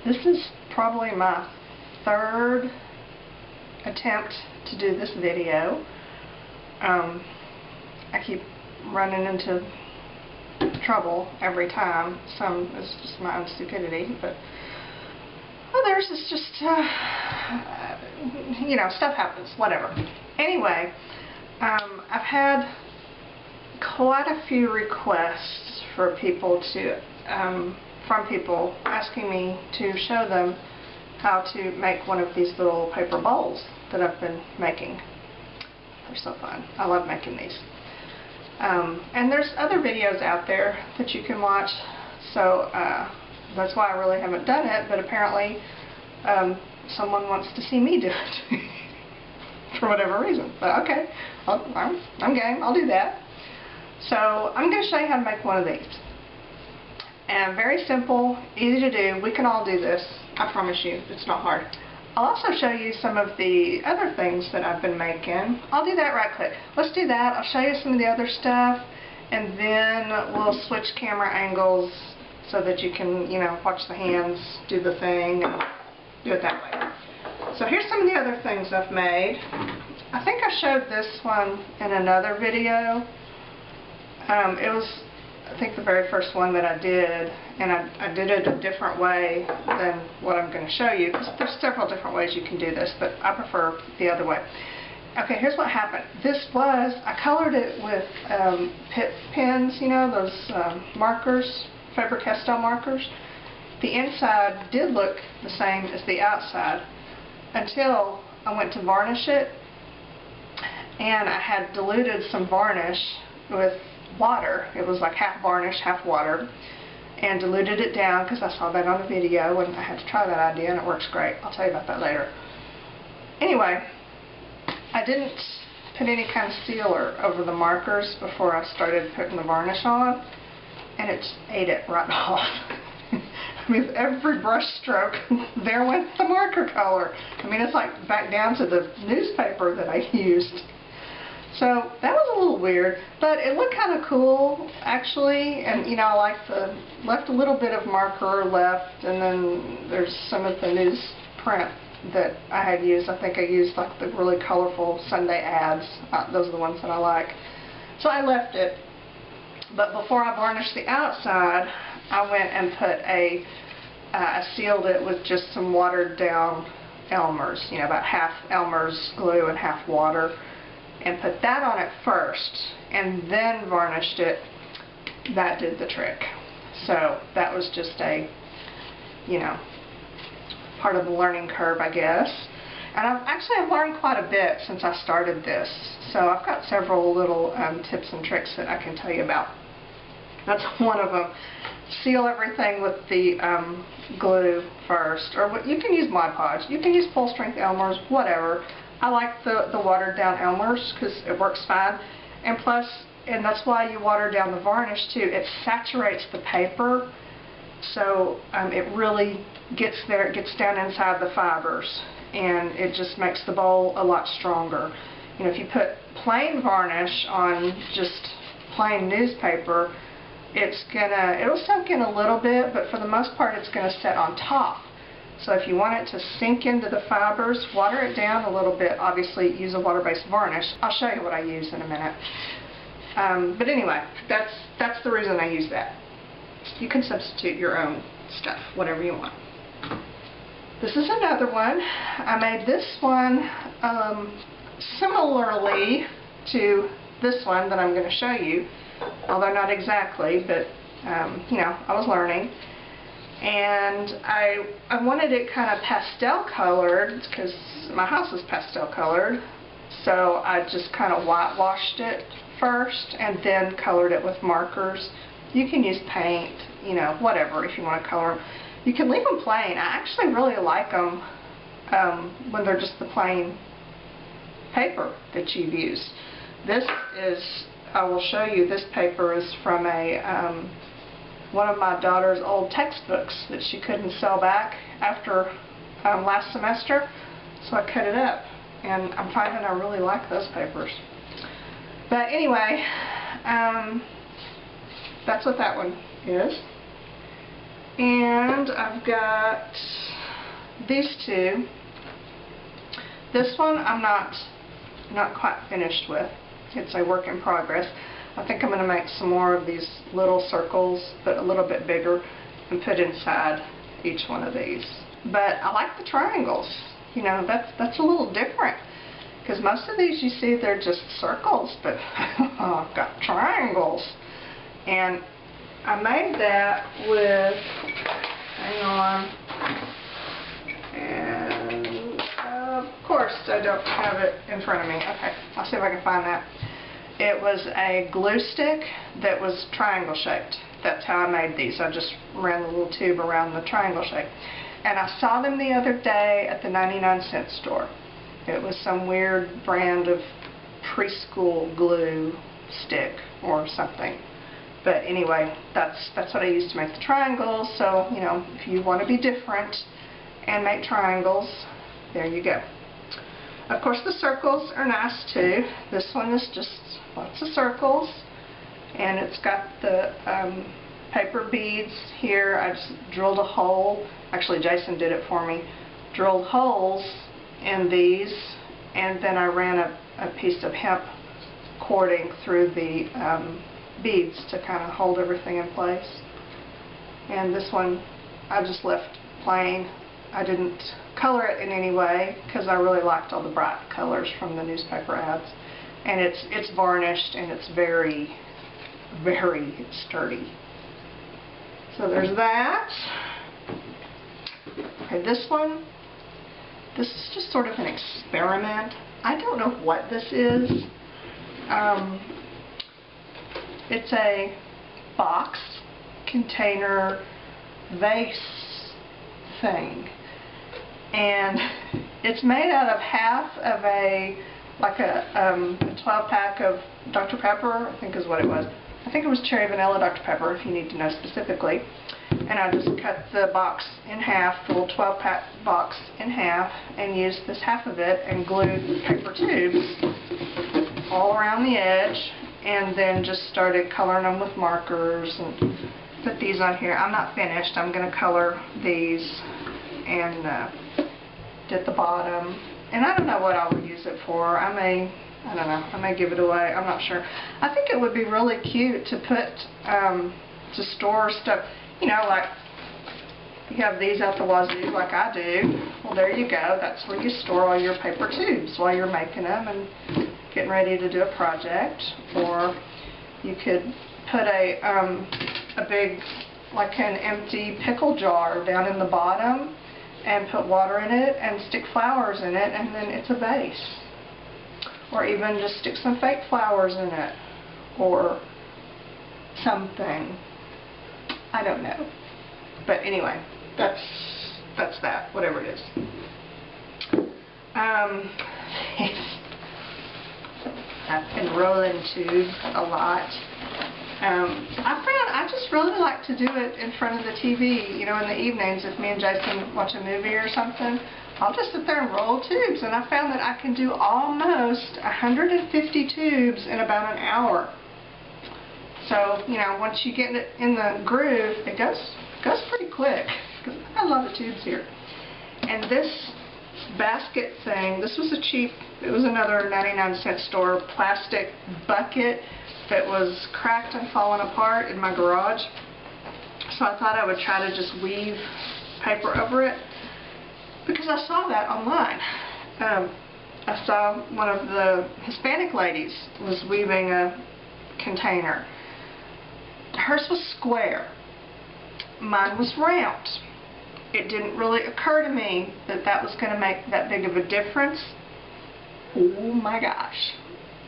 This is probably my third attempt to do this video. I keep running into trouble every time. Some is just my own stupidity, but others is just, you know, stuff happens, whatever. Anyway, I've had quite a few requests for people to, from people asking me to show them how to make one of these little paper bowls that I've been making. They're so fun. I love making these. And there's other videos out there that you can watch, so that's why I really haven't done it, but apparently someone wants to see me do it for whatever reason. But okay, I'm game, I'll do that. So I'm going to show you how to make one of these. And very simple, easy to do. We can all do this. I promise you, it's not hard. I'll also show you some of the other things that I've been making. I'll do that right quick. Let's do that. I'll show you some of the other stuff, and then we'll switch camera angles so that you can, you know, watch the hands do the thing and do it that way. So here's some of the other things I've made. I think I showed this one in another video. It was, I think, the very first one that I did, and I did it a different way than what I'm going to show you, because there's several different ways you can do this, but I prefer the other way. Okay, here's what happened. This was, I colored it with pens, you know, those markers, Faber-Castell markers. The inside did look the same as the outside until I went to varnish it, and I had diluted some varnish with water. It was like half varnish, half water, and diluted it down because I saw that on a video and I had to try that idea, and it works great. I'll tell you about that later. Anyway, I didn't put any kind of sealer over the markers before I started putting the varnish on, and it ate it right off. I mean, every brush stroke, there went the marker color. I mean, it's like back down to the newspaper that I used. So that was a little weird, but it looked kind of cool actually, and you know, I like left a little bit of marker left, and then there's some of the newsprint that I had used. I think I used like the really colorful Sunday ads. Those are the ones that I like. So I left it, but before I varnished the outside, I went and put I sealed it with just some watered down Elmer's, you know, about half Elmer's glue and half water, and put that on it first, and then varnished it. That did the trick. So that was just a, you know, part of the learning curve, I guess. And I've learned quite a bit since I started this. So I've got several little tips and tricks that I can tell you about. That's one of them. Seal everything with the glue first, or you can use Mod Podge. You can use full strength Elmer's, whatever. I like the watered down Elmer's because it works fine, and plus, and that's why you water down the varnish too, it saturates the paper, so it really gets there, it gets down inside the fibers, and it just makes the bowl a lot stronger. You know, if you put plain varnish on just plain newspaper, it'll soak in a little bit, but for the most part it's going to set on top. So if you want it to sink into the fibers, water it down a little bit. Obviously, use a water-based varnish. I'll show you what I use in a minute. But anyway, that's the reason I use that. You can substitute your own stuff, whatever you want. This is another one. I made this one similarly to this one that I'm going to show you, although not exactly, but you know, I was learning. And I wanted it kind of pastel colored because my house is pastel colored, so I just kind of whitewashed it first and then colored it with markers. You can use paint, you know, whatever, if you want to color them. You can leave them plain. I actually really like them when they're just the plain paper that you've used. This is, I will show you, this paper is from one of my daughter's old textbooks that she couldn't sell back after last semester, so I cut it up, and I'm finding I really like those papers. But anyway, that's what that one is. And I've got these two. This one I'm not quite finished with. It's a work in progress. I think I'm going to make some more of these little circles, but a little bit bigger, and put inside each one of these. But I like the triangles. You know, that's a little different, because most of these you see they're just circles, but I've got triangles. And I made that with, hang on, and of course I don't have it in front of me. Okay, I'll see if I can find that. It was a glue stick that was triangle shaped. That's how I made these. I just ran the little tube around the triangle shape. And I saw them the other day at the 99-cent store. It was some weird brand of preschool glue stick or something. But anyway, that's what I used to make the triangles. So, you know, if you want to be different and make triangles, there you go. Of course, the circles are nice too. This one is just lots of circles, and it's got the paper beads here. I just drilled a hole. Actually, Jason did it for me. Drilled holes in these, and then I ran a piece of hemp cording through the beads to kind of hold everything in place. And this one I just left plain. I didn't color it in any way because I really liked all the bright colors from the newspaper ads. And it's varnished, and it's very, very sturdy. So there's that. Okay, this one, this is just sort of an experiment. I don't know what this is. It's a box, container, vase thing. And it's made out of half of a 12-pack of Dr. Pepper, I think is what it was. I think it was cherry vanilla Dr. Pepper, if you need to know specifically. And I just cut the box in half, the little 12-pack box in half, and used this half of it and glued paper tubes all around the edge, and then just started coloring them with markers and put these on here. I'm not finished. I'm going to color these and did the bottom. And I don't know what I would use it for. I don't know, I may give it away. I'm not sure. I think it would be really cute to put, to store stuff, you know, like you have these out the wazoo like I do. Well, there you go. That's where you store all your paper tubes while you're making them and getting ready to do a project. Or you could put a big, like an empty pickle jar down in the bottom and put water in it and stick flowers in it, and then it's a vase. Or even just stick some fake flowers in it, or something. I don't know. But anyway, that's that, whatever it is. I've been rolling tubes a lot. I just really like to do it in front of the TV, you know, in the evenings. If me and Jason watch a movie or something, I'll just sit there and roll tubes, and I found that I can do almost 150 tubes in about an hour. So, you know, once you get it in the groove, it goes pretty quick, because I got a lot of tubes here. And this basket thing, this was it was another 99-cent store plastic bucket that was cracked and falling apart in my garage. So I thought I would try to just weave paper over it, because I saw that online. I saw one of the Hispanic ladies was weaving a container. Hers was square. Mine was round. It didn't really occur to me that that was going to make that big of a difference. Oh my gosh.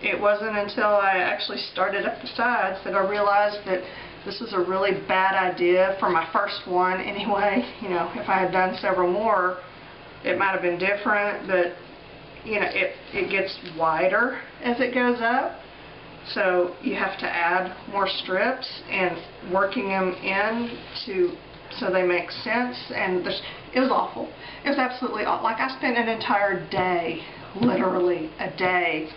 It wasn't until I actually started up the sides that I realized that this was a really bad idea for my first one anyway. You know, if I had done several more, it might have been different, but you know, it gets wider as it goes up. So you have to add more strips and working them in so they make sense. And it was awful. It was absolutely awful. Like, I spent an entire day, literally a day,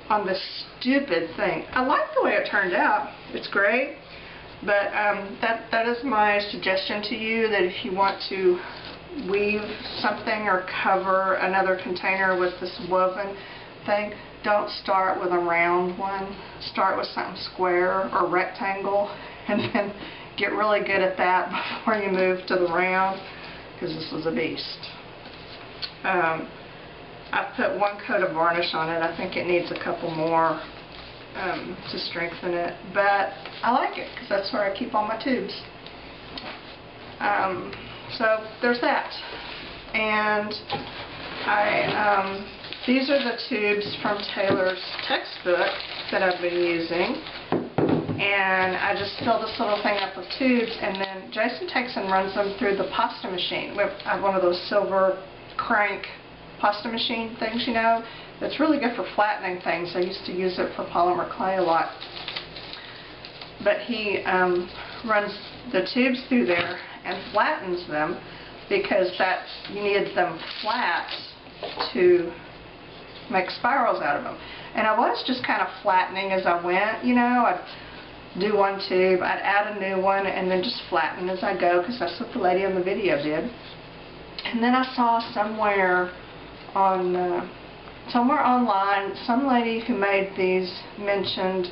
on this stupid thing. I like the way it turned out. It's great. But that is my suggestion to you, that if you want to weave something or cover another container with this woven thing, don't start with a round one. Start with something square or rectangle, and then get really good at that before you move to the round, because this is a beast. I've put one coat of varnish on it. I think it needs a couple more to strengthen it, but I like it because that's where I keep all my tubes. So there's that. And these are the tubes from Taylor's textbook that I've been using, and I just fill this little thing up with tubes, and then Jason takes and runs them through the pasta machine. I have one of those silver crank pasta machine things, you know. It's really good for flattening things. I used to use it for polymer clay a lot. But he runs the tubes through there and flattens them, because you need them flat to make spirals out of them. And I was just kind of flattening as I went, you know. I'd do one tube, I'd add a new one, and then just flatten as I go, because that's what the lady in the video did. And then I saw somewhere online, some lady who made these mentioned,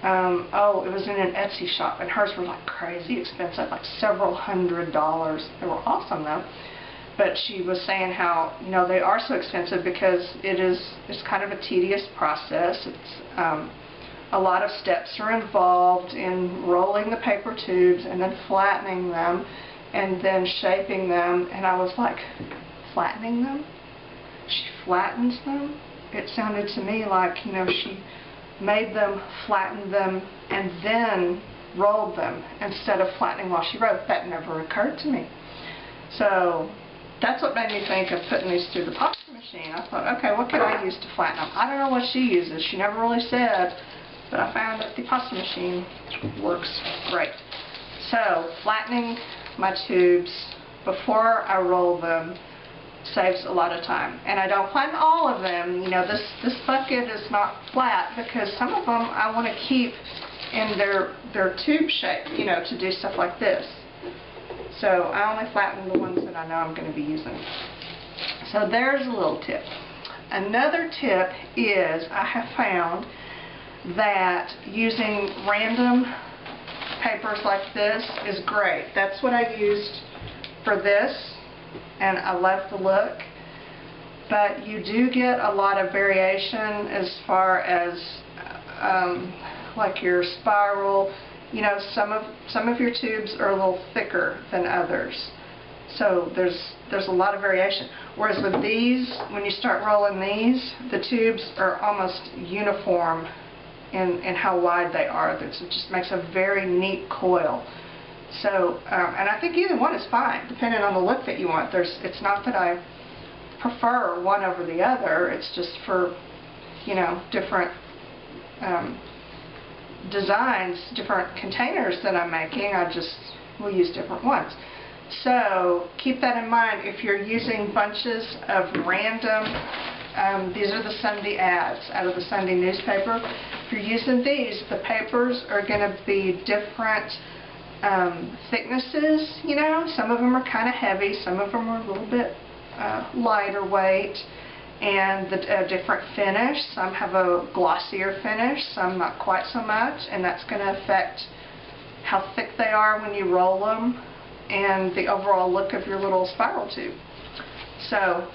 it was in an Etsy shop, and hers were like crazy expensive, like several $100s. They were awesome though. But she was saying how, you know, they are so expensive because it's kind of a tedious process. It's a lot of steps are involved in rolling the paper tubes and then flattening them and then shaping them. And I was like, flattening them? She flattens them? It sounded to me like, you know, she made them, flattened them, and then rolled them instead of flattening while she wrote. That never occurred to me. So that's what made me think of putting these through the pasta machine. I thought, okay, what could I use to flatten them? I don't know what she uses. She never really said, but I found that the pasta machine works great. So flattening my tubes before I roll them saves a lot of time. And I don't flatten all of them. You know, this bucket is not flat because some of them I want to keep in their tube shape, you know, to do stuff like this. So I only flatten the ones that I know I'm going to be using. So there's a little tip. Another tip is I have found that using random papers like this is great. That's what I used for this, and I love the look. But you do get a lot of variation as far as like your spiral. You know, some of your tubes are a little thicker than others, so there's a lot of variation. Whereas with these, when you start rolling these, the tubes are almost uniform in how wide they are. It just makes a very neat coil. So, and I think either one is fine, depending on the look that you want. It's not that I prefer one over the other. It's just for, you know, different designs, different containers that I'm making. I just will use different ones. So keep that in mind if you're using bunches of random, these are the Sunday ads out of the Sunday newspaper. If you're using these, the papers are going to be different thicknesses, you know. Some of them are kind of heavy, some of them are a little bit lighter weight, and the different finish. Some have a glossier finish, some not quite so much, and that's going to affect how thick they are when you roll them and the overall look of your little spiral tube. So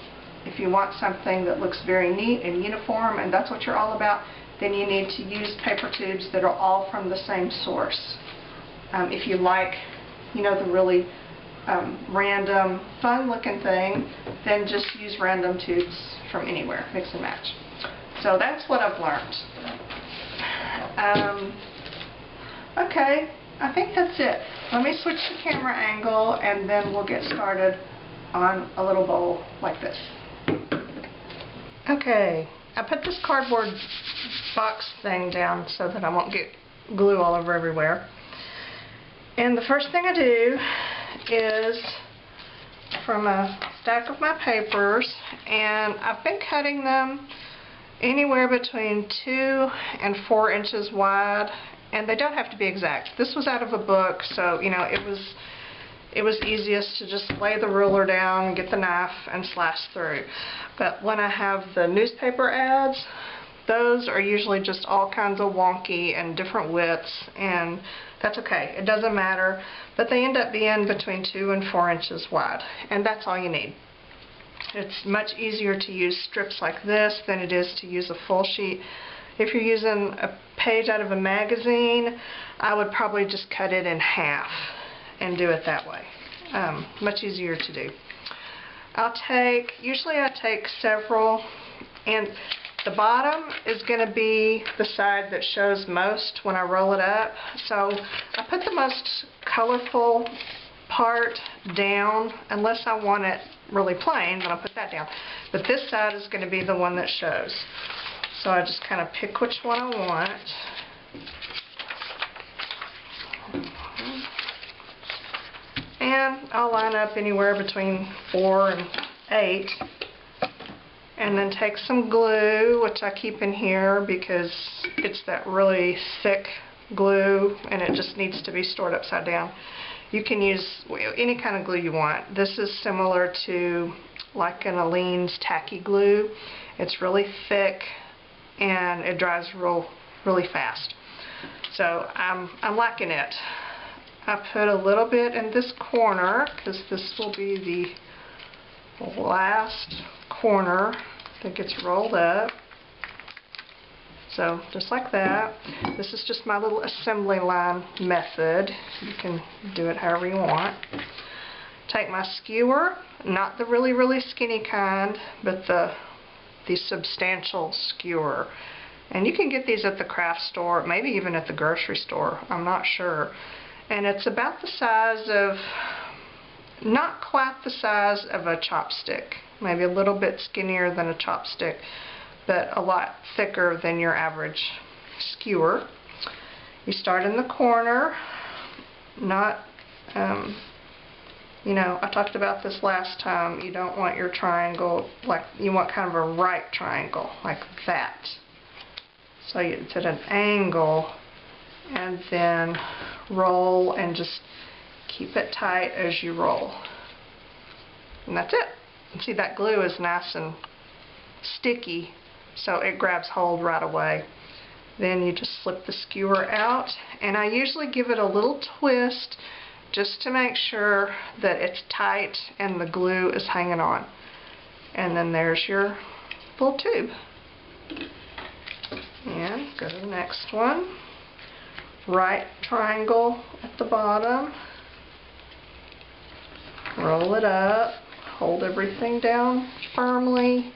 if you want something that looks very neat and uniform, and that's what you're all about, then you need to use paper tubes that are all from the same source. If you like, you know, the really random, fun-looking thing, then just use random tubes from anywhere. Mix and match. So that's what I've learned. Okay, I think that's it. Let me switch the camera angle, and then we'll get started on a little bowl like this. Okay, I put this cardboard box thing down so that I won't get glue all over everywhere. And the first thing I do is from a stack of my papers, and I've been cutting them anywhere between 2 and 4 inches wide, And they don't have to be exact. This was out of a book, so you know, it was easiest to just lay the ruler down, get the knife, and slash through. But when I have the newspaper ads, those are usually just all kinds of wonky and different widths, and that's okay. It doesn't matter, but they end up being between 2 and 4 inches wide, and that's all you need. It's much easier to use strips like this than it is to use a full sheet. If you're using a page out of a magazine, I would probably just cut it in half and do it that way. Much easier to do. Usually I take several, and the bottom is going to be the side that shows most when I roll it up. So I put the most colorful part down, unless I want it really plain, then I'll put that down. But this side is going to be the one that shows. So I just kind of pick which one I want. And I'll line up anywhere between 4 and 8. And then take some glue, which I keep in here because it's that really thick glue and it just needs to be stored upside down. You can use any kind of glue you want. This is similar to like an Aleene's tacky glue. It's really thick and it dries really fast. So I'm liking it. I put a little bit in this corner because this will be the last corner that gets rolled up. So just like that. This is just my little assembly line method. You can do it however you want. Take my skewer, not the really skinny kind, but the substantial skewer. And you can get these at the craft store, maybe even at the grocery store, I'm not sure. And it's about the size of, not quite the size of a chopstick, maybe a little bit skinnier than a chopstick, but a lot thicker than your average skewer. You start in the corner, not, you know, I talked about this last time, you don't want your triangle, like, you want kind of a right triangle, like that. So it's at an angle, and then roll and just keep it tight as you roll. And that's it. And see, that glue is nice and sticky, so it grabs hold right away. Then you just slip the skewer out, and I usually give it a little twist just to make sure that it's tight and the glue is hanging on. And then there's your little tube. And go to the next one. Right triangle at the bottom. Roll it up. Hold everything down firmly.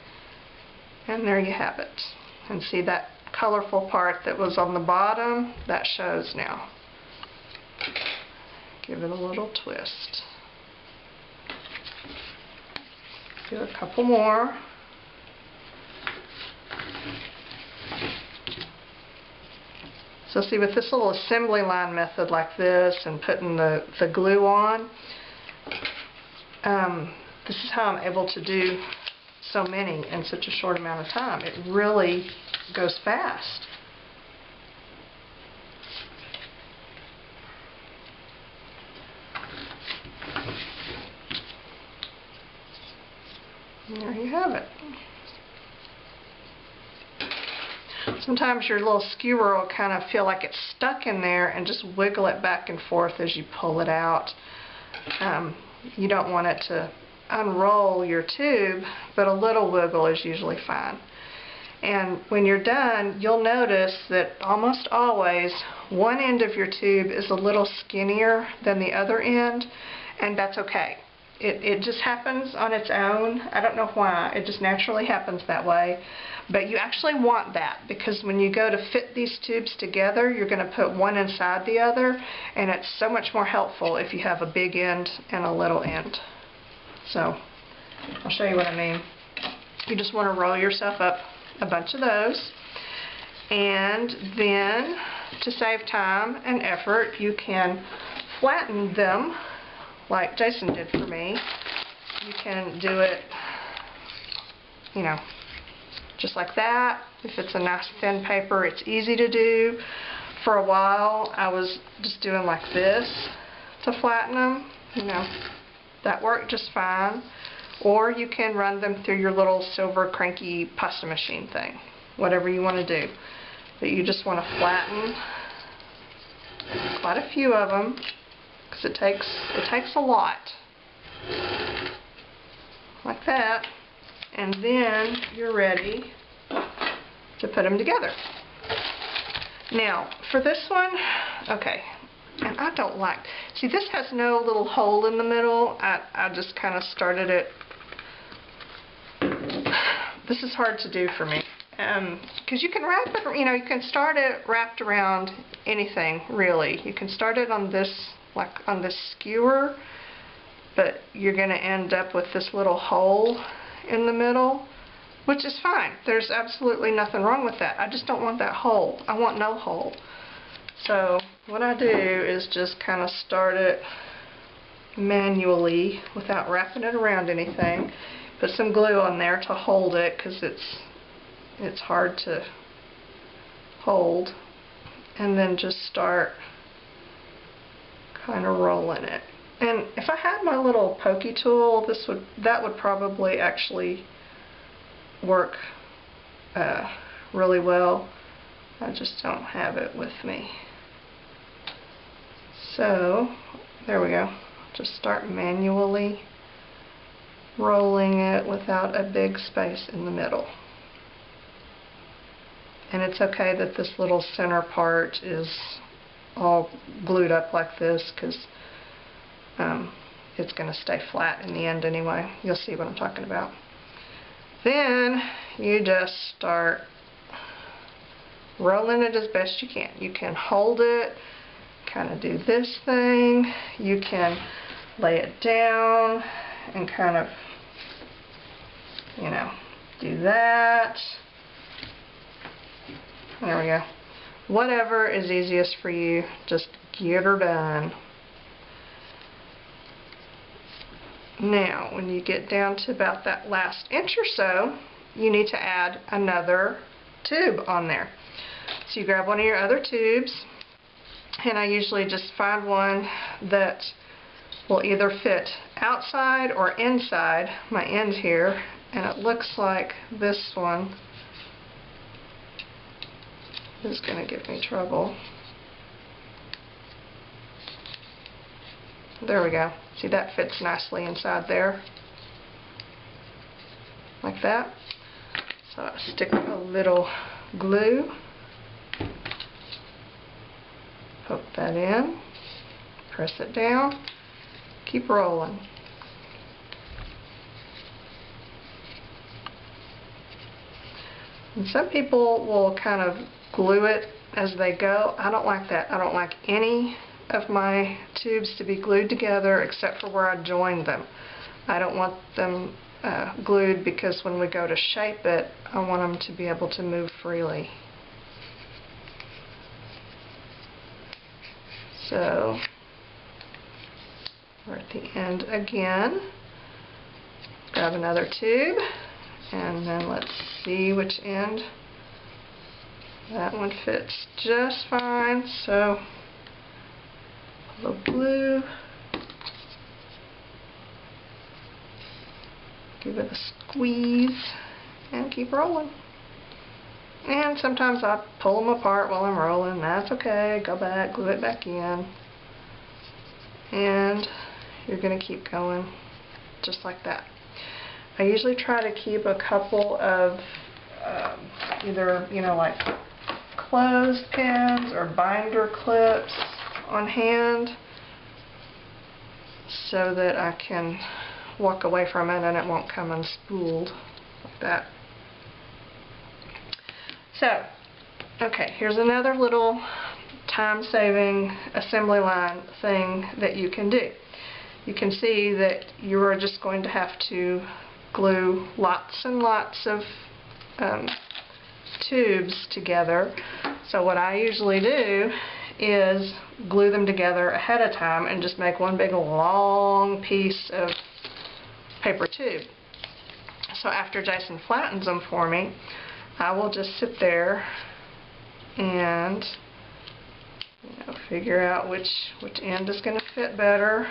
And there you have it. And see that colorful part that was on the bottom? That shows now. Give it a little twist. Do a couple more. So see, with this little assembly line method like this and putting the glue on, this is how I'm able to do so many in such a short amount of time. It really goes fast. And there you have it. Sometimes your little skewer will kind of feel like it's stuck in there, and just wiggle it back and forth as you pull it out. You don't want it to unroll your tube, but a little wiggle is usually fine. And when you're done, you'll notice that almost always one end of your tube is a little skinnier than the other end, and that's okay. It just happens on its own. I don't know why. It just naturally happens that way. But you actually want that, because when you go to fit these tubes together, you're going to put one inside the other, and it's so much more helpful if you have a big end and a little end. So I'll show you what I mean. You just want to roll yourself up a bunch of those, and then to save time and effort, you can flatten them like Jason did for me. You can do it, you know, just like that. If it's a nice thin paper, it's easy to do. For a while I was just doing like this to flatten them. You know, that worked just fine. Or you can run them through your little silver cranky pasta machine thing. Whatever you want to do. But you just want to flatten quite a few of them, because it takes a lot. Like that. And then you're ready to put them together. Now, for this one, okay, and I don't like, see, this has no little hole in the middle. I just kind of started it. This is hard to do for me, because you can wrap it, you know, you can start it wrapped around anything, really. You can start it on this, like on this skewer, but you're going to end up with this little hole in the middle, which is fine. There's absolutely nothing wrong with that. I just don't want that hole. I want no hole. So what I do is just kind of start it manually without wrapping it around anything. Put some glue on there to hold it, because it's hard to hold. And then just start kind of rolling it. And if I had my little pokey tool, that would probably actually work really well. I just don't have it with me. So there we go. Just start manually rolling it without a big space in the middle. And it's okay that this little center part is all glued up like this, because it's going to stay flat in the end anyway. You'll see what I'm talking about. Then you just start rolling it as best you can. You can hold it, kind of do this thing. You can lay it down and kind of, you know, do that. There we go. Whatever is easiest for you, just get her done. Now, when you get down to about that last inch or so, you need to add another tube on there. So you grab one of your other tubes, and I usually just find one that will either fit outside or inside my end here, and it looks like this one is going to give me trouble. There we go. See, that fits nicely inside there. Like that. So I stick a little glue. Poke that in. Press it down. Keep rolling. And some people will kind of glue it as they go. I don't like that. I don't like any of my tubes to be glued together except for where I joined them. I don't want them glued, because when we go to shape it, I want them to be able to move freely. So we're at the end again. Grab another tube, and then let's see which end. That one fits just fine, so a little glue, give it a squeeze, and keep rolling. And sometimes I pull them apart while I'm rolling. That's okay. Go back, glue it back in, and you're going to keep going just like that. I usually try to keep a couple of either, you know, like clothespins or binder clips on hand, so that I can walk away from it and it won't come unspooled like that. So, okay, here's another little time-saving assembly line thing that you can do. You can see that you are just going to have to glue lots and lots of tubes together. So what I usually do is glue them together ahead of time and just make one big long piece of paper tube. So after Jason flattens them for me, I will just sit there and figure out which end is going to fit better.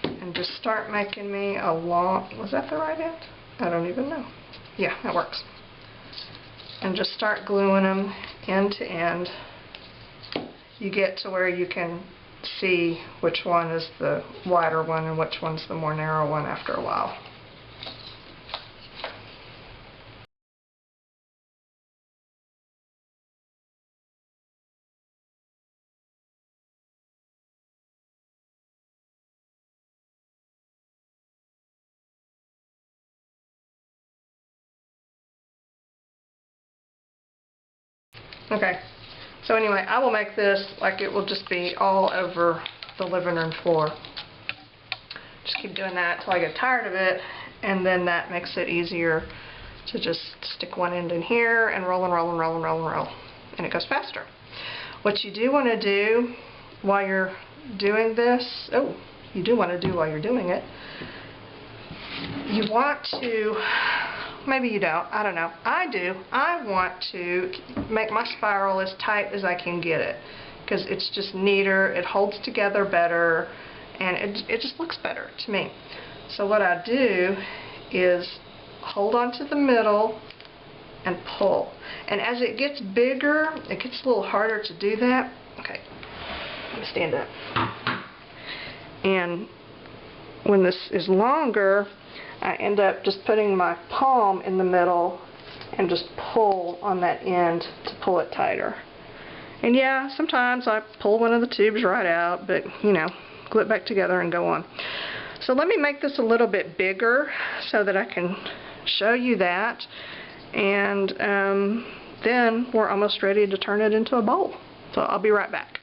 And just start making me a long, was that the right end? I don't even know. Yeah, that works. And just start gluing them end to end. You get to where you can see which one is the wider one and which one's the more narrow one after a while. Okay, so anyway, I will make this like it will just be all over the living room floor. Just keep doing that until I get tired of it, and then that makes it easier to just stick one end in here and roll and roll and roll and roll and roll, and it goes faster. What you do want to do while you're doing this, you do want to do while you're doing it, you want to, maybe you don't, I don't know, I do, I want to make my spiral as tight as I can get it, because it's just neater, it holds together better, and it just looks better to me. So what I do is hold on to the middle and pull. And as it gets bigger, it gets a little harder to do that. Okay, let me stand up. And when this is longer, I end up just putting my palm in the middle and just pull on that end to pull it tighter. And yeah, sometimes I pull one of the tubes right out, but you know, glue it back together and go on. So let me make this a little bit bigger so that I can show you that, and then we're almost ready to turn it into a bowl. So I'll be right back.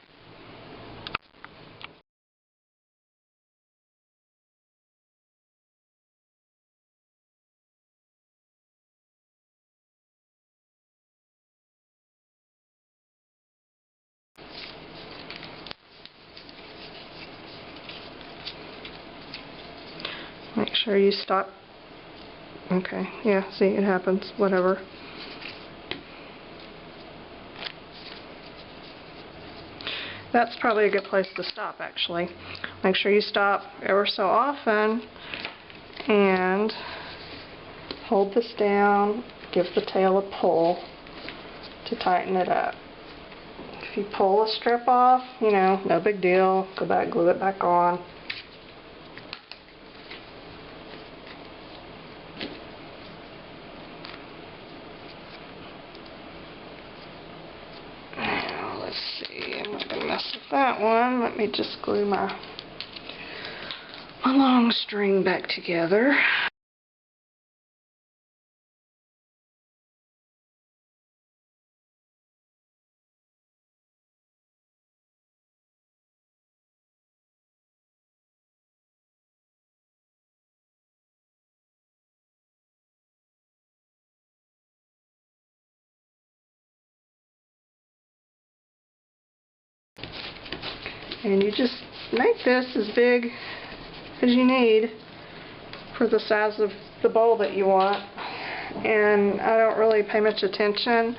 Make sure you stop. Okay, yeah, see, it happens, whatever. That's probably a good place to stop, actually. Make sure you stop ever so often and hold this down, give the tail a pull to tighten it up. If you pull a strip off, you know, no big deal, go back, glue it back on. That one, let me just glue my long string back together. And you just make this as big as you need for the size of the bowl that you want. And I don't really pay much attention.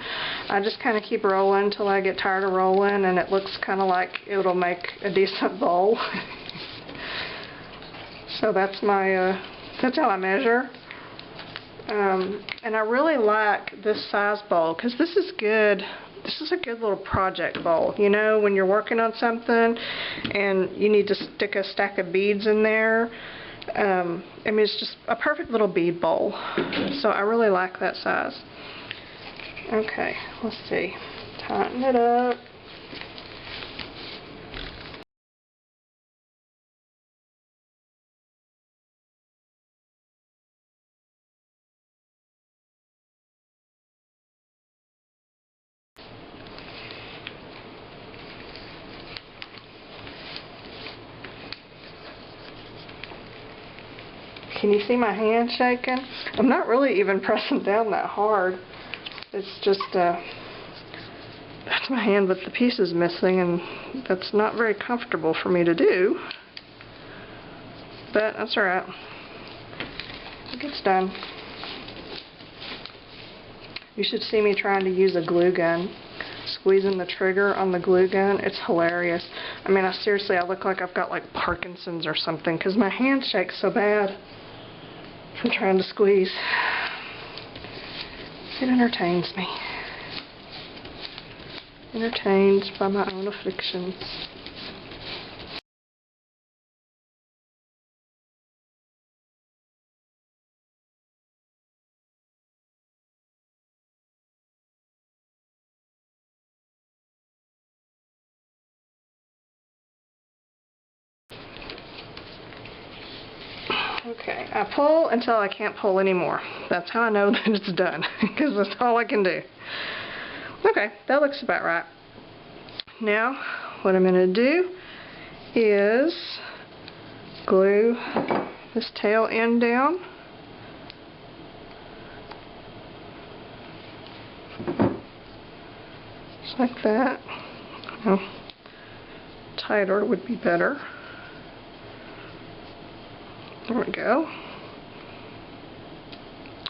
I just kind of keep rolling until I get tired of rolling, and it looks kind of like it'll make a decent bowl. So that's my, that's how I measure. And I really like this size bowl because this is good. This is a good little project bowl, you know, when you're working on something and you need to stick a stack of beads in there. I mean, it's just a perfect little bead bowl. So I really like that size. Okay, let's see. Tighten it up. Can you see my hand shaking? I'm not really even pressing down that hard. It's just, that's my hand with the pieces missing, and that's not very comfortable for me to do. But that's alright. It gets done. You should see me trying to use a glue gun. squeezing the trigger on the glue gun. It's hilarious. I mean, seriously, I look like I've got like Parkinson's or something because my hand shakes so bad from trying to squeeze. It entertains me. Entertained by my own afflictions. Okay, I pull until I can't pull anymore. That's how I know that it's done, because that's all I can do. Okay, that looks about right. Now, what I'm going to do is glue this tail end down. Just like that. Well, tighter would be better. There we go.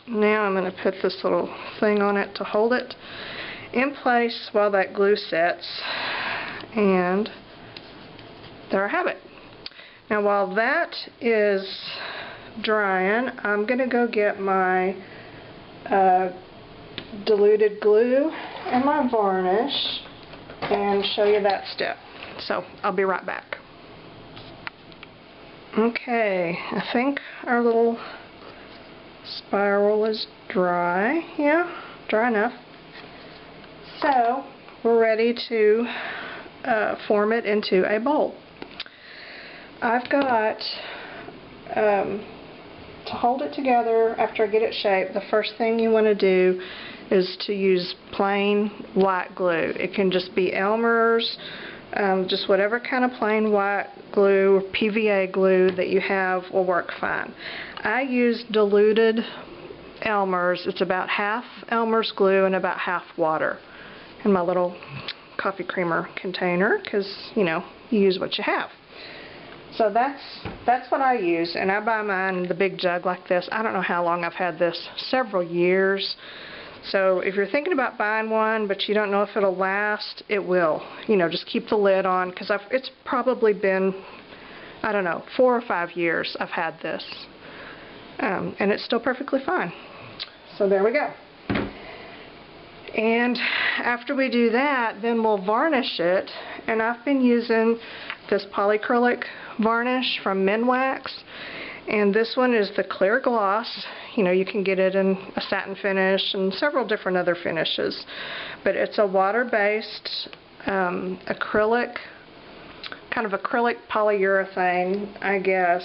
Now I'm going to put this little thing on it to hold it in place while that glue sets, and there I have it. Now while that is drying, I'm going to go get my diluted glue and my varnish and show you that step. So I'll be right back. Okay, I think our little spiral is dry. Yeah, dry enough. So we're ready to form it into a bowl. I've got, to hold it together after I get it shaped, the first thing you want to do is to use plain white glue. It can just be Elmer's, just whatever kind of plain white glue or PVA glue that you have will work fine. I use diluted Elmer's. It's about half Elmer's glue and about half water in my little coffee creamer container, because you know, you use what you have. So that's what I use, and I buy mine in the big jug like this. I don't know how long I've had this, several years. So if you're thinking about buying one but you don't know if it'll last, it will. You know, just keep the lid on, because it's probably been, I don't know, 4 or 5 years I've had this. And it's still perfectly fine. So there we go. And after we do that, then we'll varnish it. And I've been using this polyacrylic varnish from Minwax. And this one is the clear gloss. You know, you can get it in a satin finish and several different other finishes. But it's a water-based acrylic, kind of acrylic polyurethane, I guess,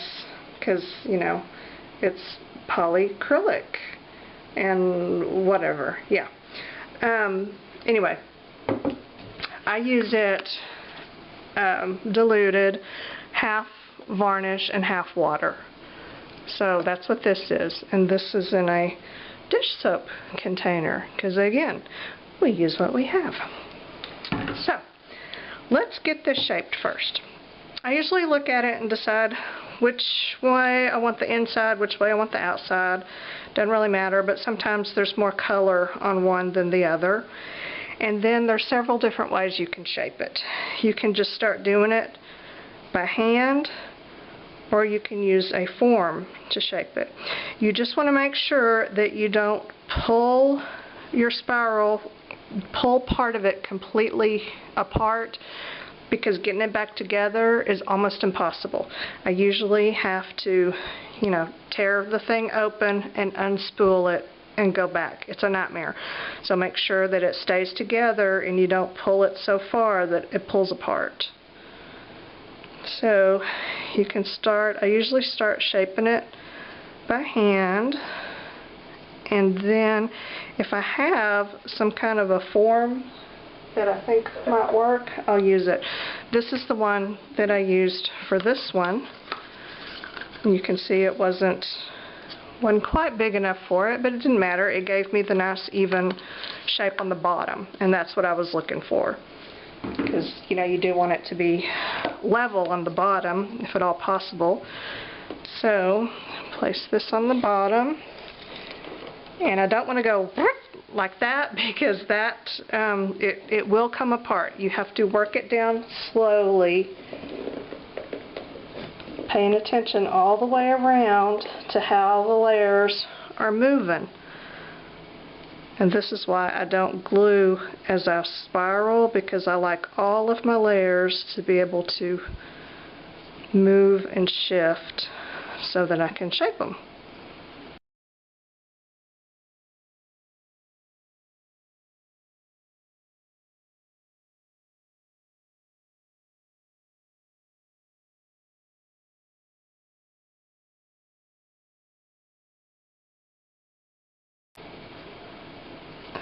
because, you know, it's polyacrylic and whatever. Yeah. Anyway, I use it diluted, half varnish and half water. So that's what this is, and this is in a dish soap container, because again, we use what we have. So let's get this shaped first. I usually look at it and decide which way I want the inside, which way I want the outside. Doesn't really matter, but sometimes there's more color on one than the other. And then there's several different ways you can shape it. You can just start doing it by hand, or you can use a form to shape it. You just want to make sure that you don't pull your spiral, pull part of it completely apart, because getting it back together is almost impossible. I usually have to, you know, tear the thing open and unspool it and go back. It's a nightmare. So make sure that it stays together and you don't pull it so far that it pulls apart. So you can start, I usually start shaping it by hand, and then if I have some kind of a form that I think might work, I'll use it. This is the one that I used for this one. You can see it wasn't quite big enough for it, but it didn't matter. It gave me the nice even shape on the bottom, and that's what I was looking for. Because, you know, you do want it to be level on the bottom, if at all possible. So, place this on the bottom. And I don't want to go like that because that it will come apart. You have to work it down slowly, paying attention all the way around to how the layers are moving. And this is why I don't glue as I spiral, because I like all of my layers to be able to move and shift so that I can shape them.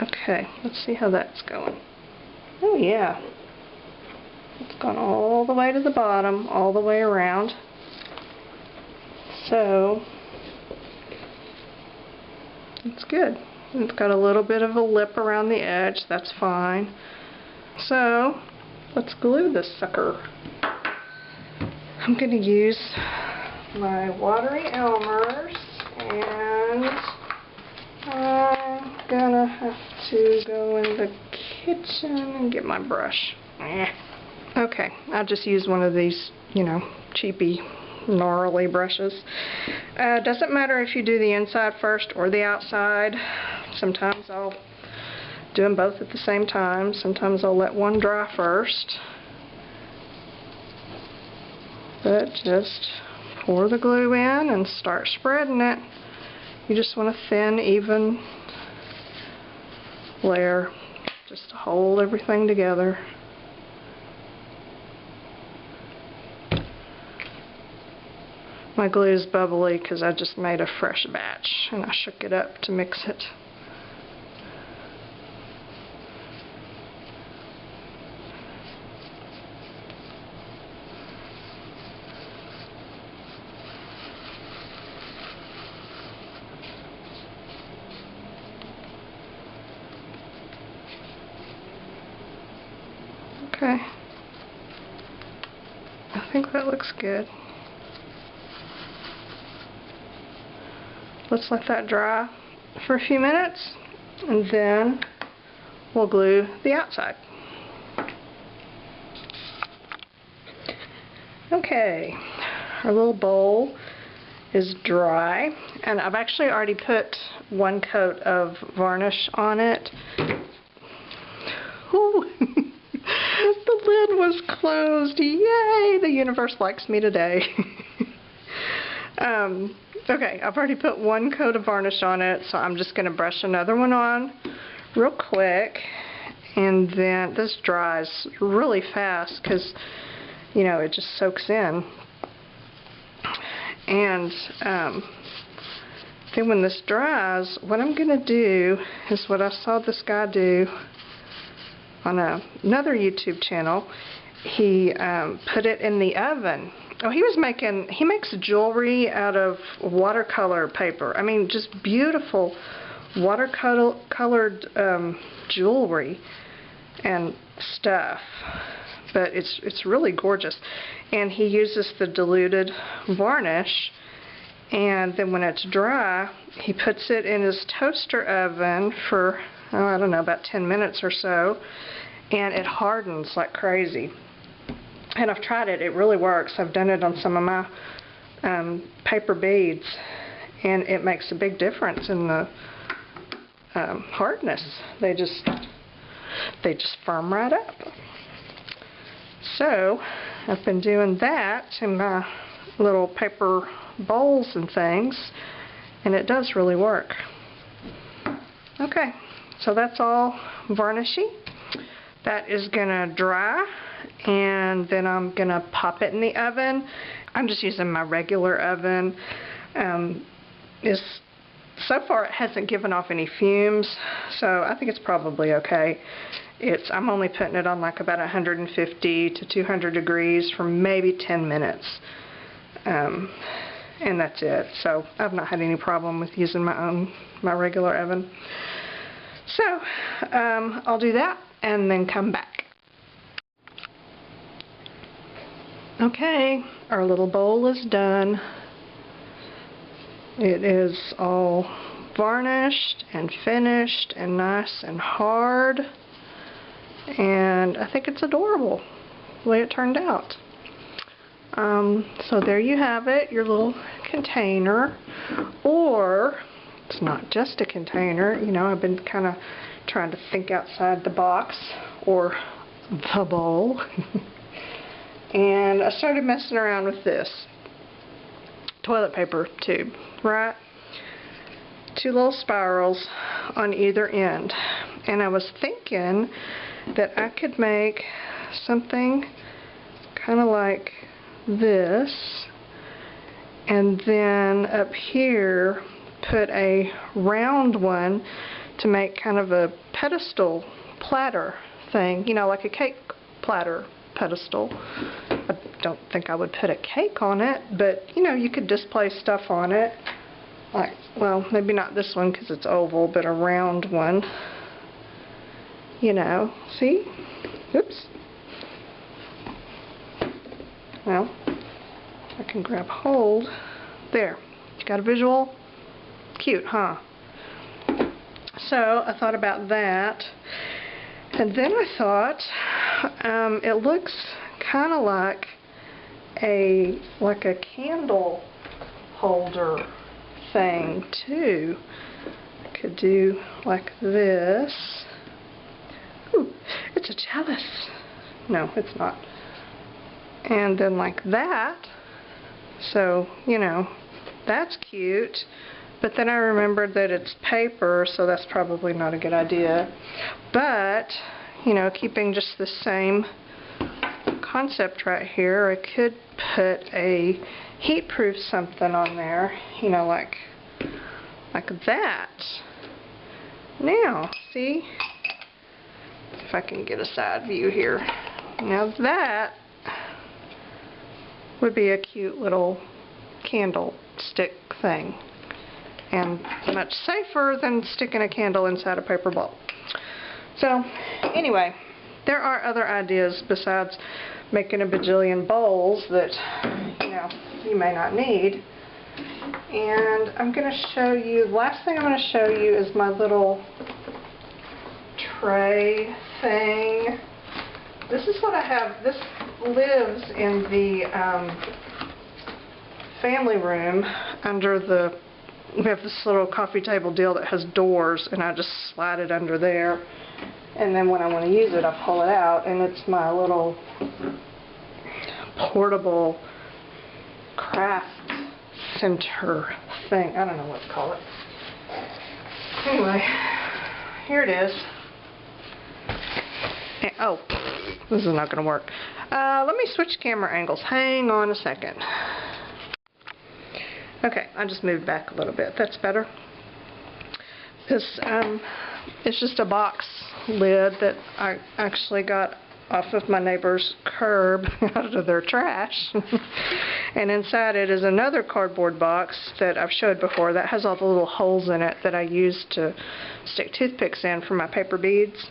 Okay, let's see how that's going. Oh yeah, it's gone all the way to the bottom, all the way around. So, it's good. It's got a little bit of a lip around the edge, that's fine. So, let's glue this sucker. I'm going to use my watery Elmer's, and I'm gonna have to go in the kitchen and get my brush. Okay, I just use one of these, you know, cheapy, gnarly brushes. Doesn't matter if you do the inside first or the outside. Sometimes I'll do them both at the same time. Sometimes I'll let one dry first. But just pour the glue in and start spreading it. You just want a thin, even layer just to hold everything together. My glue is bubbly because I just made a fresh batch and I shook it up to mix it. Okay, I think that looks good. Let's let that dry for a few minutes and then we'll glue the outside. Okay, our little bowl is dry, and I've actually already put one coat of varnish on it. Ooh. The lid was closed. Yay! The universe likes me today. Okay, I've already put one coat of varnish on it, so I'm just going to brush another one on real quick. And then this dries really fast because, you know, it just soaks in. And then when this dries, what I'm going to do is what I saw this guy do on another YouTube channel. He put it in the oven. Oh, he makes jewelry out of watercolor paper. I mean, just beautiful watercolored jewelry and stuff. But it's really gorgeous. And he uses the diluted varnish, and then when it's dry, he puts it in his toaster oven for, oh, I don't know, about 10 minutes or so, and it hardens like crazy. And I've tried it. It really works. I've done it on some of my paper beads, and it makes a big difference in the hardness. They just firm right up. So I've been doing that in my little paper bowls and things, and it does really work. Okay, so that's all varnishy. That is gonna dry, and then I'm gonna pop it in the oven. I'm just using my regular oven. So far it hasn't given off any fumes, so I think it's probably okay. I'm only putting it on like about 150 to 200 degrees for maybe 10 minutes. And that's it. So I've not had any problem with using my regular oven. So I'll do that and then come back. Okay, our little bowl is done. It is all varnished and finished and nice and hard, and I think it's adorable the way it turned out. So there you have it, your little container. Or it's not just a container, you know, I've been kind of trying to think outside the box or the bowl. And I started messing around with this toilet paper tube, right? 2 little spirals on either end. And I was thinking that I could make something kind of like this, and then up here put a round one to make kind of a pedestal platter thing, you know, like a cake platter pedestal. I don't think I would put a cake on it, but you know, you could display stuff on it, like, well, maybe not this one because it's oval, but a round one, you know. See? Oops. Well, I can grab hold. There. You got a visual? Cute, huh? So I thought about that, and then I thought it looks kind of like a candle holder thing too. I could do like this. Ooh, it's a chalice. No, it's not. And then like that. So, you know, that's cute. But then I remembered that it's paper, so that's probably not a good idea. But, you know, keeping just the same concept right here, I could put a heat-proof something on there, you know, like that. Now, see? If I can get a side view here. Now that would be a cute little candlestick thing, and much safer than sticking a candle inside a paper ball. So anyway, there are other ideas besides making a bajillion bowls that, you know, you may not need. And I'm going to show you, last thing I'm going to show you is my little tray thing. This is what I have. This lives in the family room under the, we have this little coffee table deal that has doors, and I just slide it under there, and then when I want to use it I pull it out, and it's my little portable craft center thing. I don't know what to call it. Anyway, here it is. And, oh, this is not going to work. Let me switch camera angles. Hang on a second. Okay, I just moved back a little bit. That's better. This, it's just a box lid that I actually got off of my neighbor's curb out of their trash. And inside it is another cardboard box that I've showed before that has all the little holes in it that I use to stick toothpicks in for my paper beads.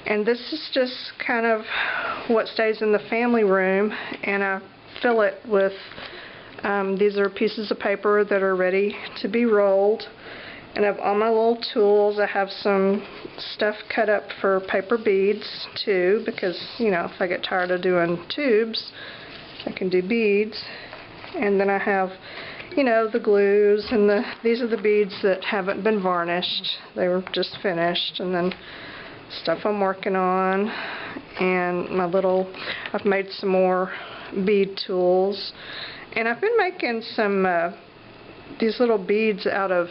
And this is just kind of what stays in the family room, and I fill it with, these are pieces of paper that are ready to be rolled. And I have all my little tools. I have some stuff cut up for paper beads too, because, you know, if I get tired of doing tubes, I can do beads. And then I have, you know, the glues, and these are the beads that haven't been varnished. They were just finished. And then stuff I'm working on, and my little, I've made some more bead tools, and I've been making some these little beads out of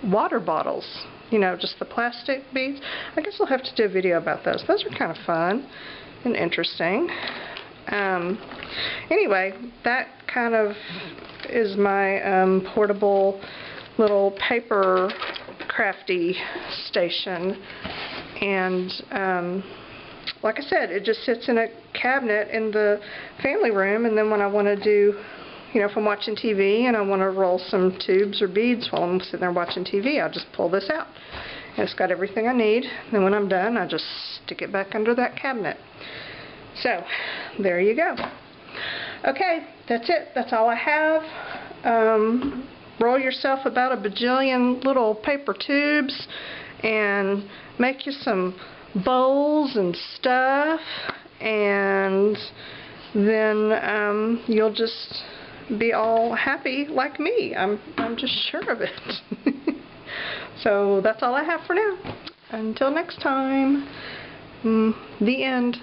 water bottles, you know, just the plastic beads. I guess I'll have to do a video about those. Those are kind of fun and interesting. Anyway, that kind of is my portable little paper crafty station. And like I said, it just sits in a cabinet in the family room, and then when I want to do, you know, if I'm watching TV and I want to roll some tubes or beads while I'm sitting there watching TV, I'll just pull this out. And it's got everything I need. And then when I'm done, I just stick it back under that cabinet. So, there you go. Okay, that's it. That's all I have. roll yourself about a bajillion little paper tubes and make you some bowls and stuff, and then you'll just be all happy like me. I'm just sure of it. So that's all I have for now. Until next time, the end.